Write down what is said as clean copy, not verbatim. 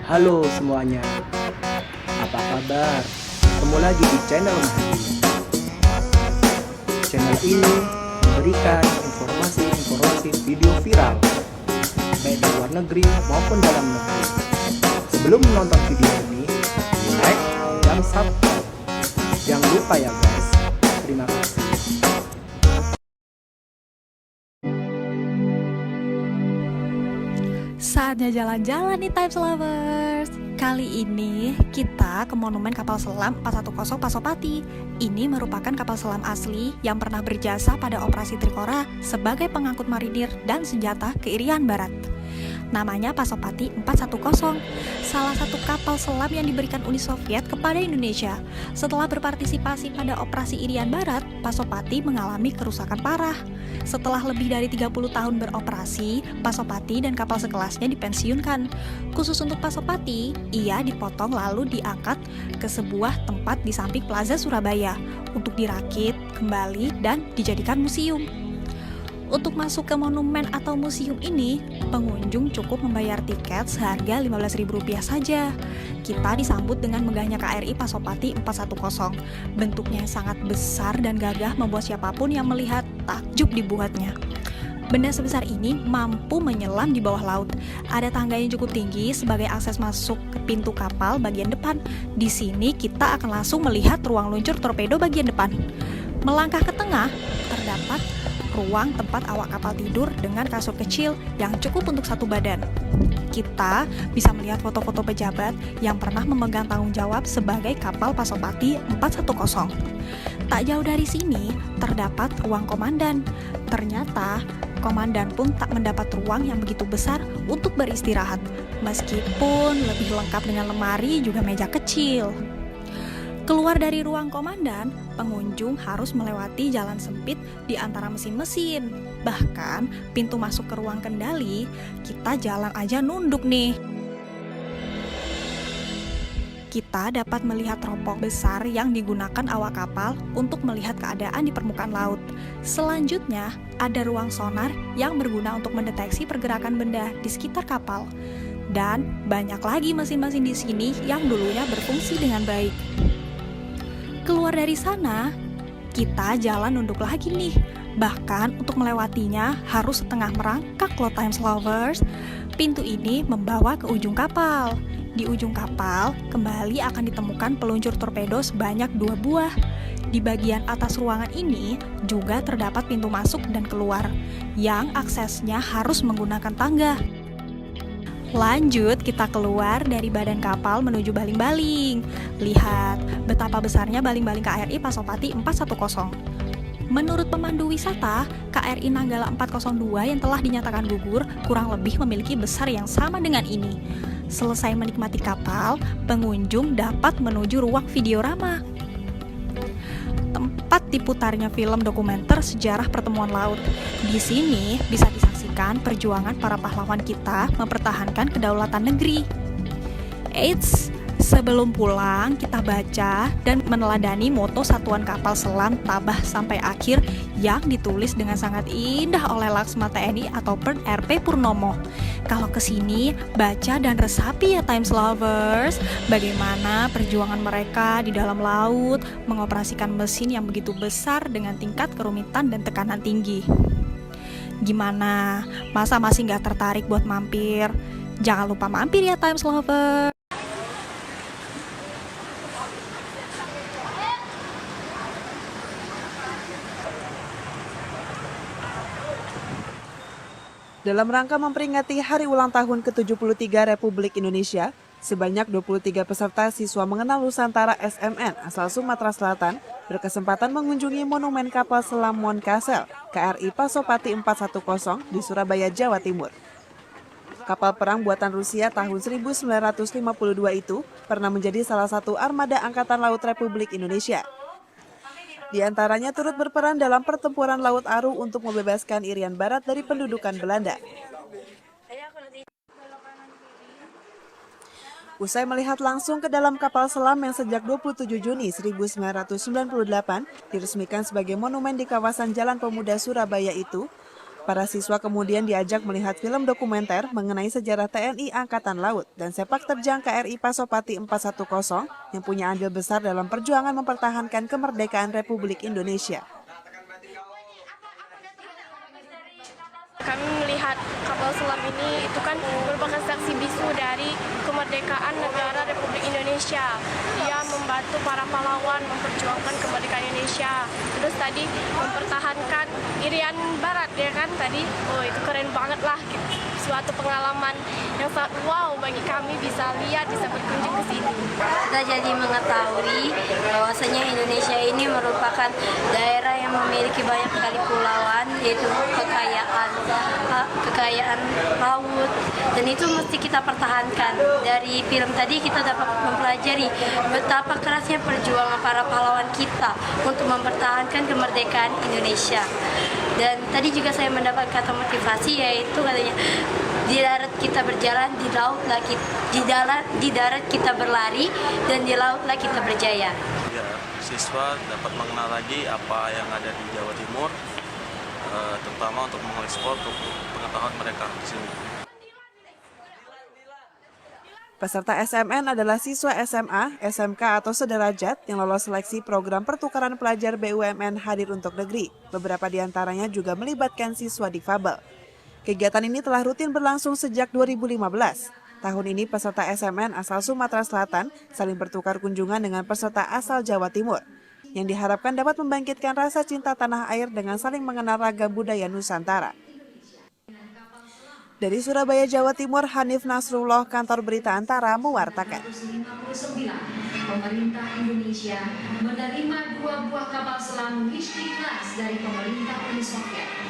Halo semuanya, apa kabar? Ketemu lagi di channel Mahadi. Channel ini memberikan informasi video viral, baik di luar negeri maupun dalam negeri. Sebelum menonton video ini, like dan subscribe. Jangan lupa ya guys. Terima kasih. Saatnya jalan-jalan nih Times Lovers. Kali ini kita ke Monumen Kapal Selam 410 Pasopati. Ini merupakan kapal selam asli yang pernah berjasa pada operasi Trikora sebagai pengangkut marinir dan senjata ke Irian Barat. Namanya Pasopati 410, salah satu kapal selam yang diberikan Uni Soviet kepada Indonesia. Setelah berpartisipasi pada operasi Irian Barat, Pasopati mengalami kerusakan parah. Setelah lebih dari 30 tahun beroperasi, Pasopati dan kapal sekelasnya dipensiunkan. Khusus untuk Pasopati, ia dipotong lalu diangkat ke sebuah tempat di samping Plaza Surabaya untuk dirakit kembali dan dijadikan museum. Untuk masuk ke monumen atau museum ini, pengunjung cukup membayar tiket seharga Rp15.000 saja. Kita disambut dengan megahnya KRI Pasopati 410. Bentuknya yang sangat besar dan gagah membuat siapapun yang melihat takjub dibuatnya. Benda sebesar ini mampu menyelam di bawah laut. Ada tangga yang cukup tinggi sebagai akses masuk ke pintu kapal bagian depan. Di sini kita akan langsung melihat ruang luncur torpedo bagian depan. Melangkah ke tengah, terdapat ruang tempat awak kapal tidur dengan kasur kecil yang cukup untuk satu badan. Kita bisa melihat foto-foto pejabat yang pernah memegang tanggung jawab sebagai kapal Pasopati 410. Tak jauh dari sini terdapat ruang komandan. Ternyata komandan pun tak mendapat ruang yang begitu besar untuk beristirahat, meskipun lebih lengkap dengan lemari juga meja kecil. Keluar dari ruang komandan, pengunjung harus melewati jalan sempit di antara mesin-mesin. Bahkan, pintu masuk ke ruang kendali, kita jalan aja nunduk nih. Kita dapat melihat teropong besar yang digunakan awak kapal untuk melihat keadaan di permukaan laut. Selanjutnya, ada ruang sonar yang berguna untuk mendeteksi pergerakan benda di sekitar kapal. Dan banyak lagi mesin-mesin di sini yang dulunya berfungsi dengan baik. Keluar dari sana, kita jalan nunduk lagi nih. Bahkan untuk melewatinya harus setengah merangkak loh Times Lovers. Pintu ini membawa ke ujung kapal. Di ujung kapal, kembali akan ditemukan peluncur torpedo sebanyak 2 buah. Di bagian atas ruangan ini juga terdapat pintu masuk dan keluar, yang aksesnya harus menggunakan tangga. Lanjut, kita keluar dari badan kapal menuju baling-baling. Lihat betapa besarnya baling-baling KRI Pasopati 410. Menurut pemandu wisata, KRI Nanggala 402 yang telah dinyatakan gugur kurang lebih memiliki besar yang sama dengan ini. Selesai menikmati kapal, pengunjung dapat menuju ruang videorama, tempat diputarnya film dokumenter sejarah pertemuan laut. Di sini bisa disaksikan perjuangan para pahlawan kita mempertahankan kedaulatan negeri. Eits, sebelum pulang kita baca dan meneladani moto Satuan Kapal Selam Tabah Sampai Akhir yang ditulis dengan sangat indah oleh Laksma TNI atau Pern RP Purnomo. Kalau kesini, baca dan resapi ya Times Lovers, bagaimana perjuangan mereka di dalam laut mengoperasikan mesin yang begitu besar dengan tingkat kerumitan dan tekanan tinggi. Gimana? Masa masih nggak tertarik buat mampir? Jangan lupa mampir ya Times Lovers. Dalam rangka memperingati Hari Ulang Tahun ke-73 Republik Indonesia, sebanyak 23 peserta siswa mengenal Nusantara SMN asal Sumatera Selatan berkesempatan mengunjungi Monumen Kapal Selam Moncastle KRI Pasopati 410 di Surabaya, Jawa Timur. Kapal perang buatan Rusia tahun 1952 itu pernah menjadi salah satu armada Angkatan Laut Republik Indonesia. Di antaranya turut berperan dalam pertempuran Laut Aru untuk membebaskan Irian Barat dari pendudukan Belanda. Usai melihat langsung ke dalam kapal selam yang sejak 27 Juni 1998 diresmikan sebagai monumen di kawasan Jalan Pemuda Surabaya itu, Para siswa kemudian diajak melihat film dokumenter mengenai sejarah TNI Angkatan Laut dan sepak terjang KRI Pasopati 410 yang punya andil besar dalam perjuangan mempertahankan kemerdekaan Republik Indonesia. Kami melihat kapal selam ini itu kan merupakan saksi bisu dari kemerdekaan negara Republik Indonesia. Dia membantu para pahlawan memperjuangkan kemerdekaan Indonesia. Terus tadi mempertahankan Irian Barat ya kan tadi. Oh itu keren banget lah gitu. Suatu pengalaman yang sangat wow bagi kami bisa lihat, bisa berkunjung ke sini. Kita jadi mengetahui bahwasanya Indonesia ini merupakan daerah yang memiliki banyak sekali pulauan, yaitu kekayaan laut, dan itu mesti kita pertahankan. Dari film tadi kita dapat mempelajari betapa kerasnya perjuangan para pahlawan kita untuk mempertahankan kemerdekaan Indonesia. Dan tadi juga saya mendapat kata motivasi, yaitu katanya di darat kita berjalan, di darat kita berlari, dan di lautlah kita berjaya. Ya, siswa dapat mengenal lagi apa yang ada di Jawa Timur, terutama untuk mengekspor pengetahuan mereka di sini. Peserta SMN adalah siswa SMA, SMK atau sederajat yang lolos seleksi program pertukaran pelajar BUMN Hadir untuk Negeri. Beberapa di antaranya juga melibatkan siswa difabel. Kegiatan ini telah rutin berlangsung sejak 2015. Tahun ini peserta SMN asal Sumatera Selatan saling bertukar kunjungan dengan peserta asal Jawa Timur, yang diharapkan dapat membangkitkan rasa cinta tanah air dengan saling mengenal ragam budaya Nusantara. Dari Surabaya, Jawa Timur, Hanif Nasrullah, Kantor Berita Antara, mewartakan. 1959, pemerintah Indonesia menerima 2 buah kapal selam Wisty Class dari pemerintah Uni Soviet.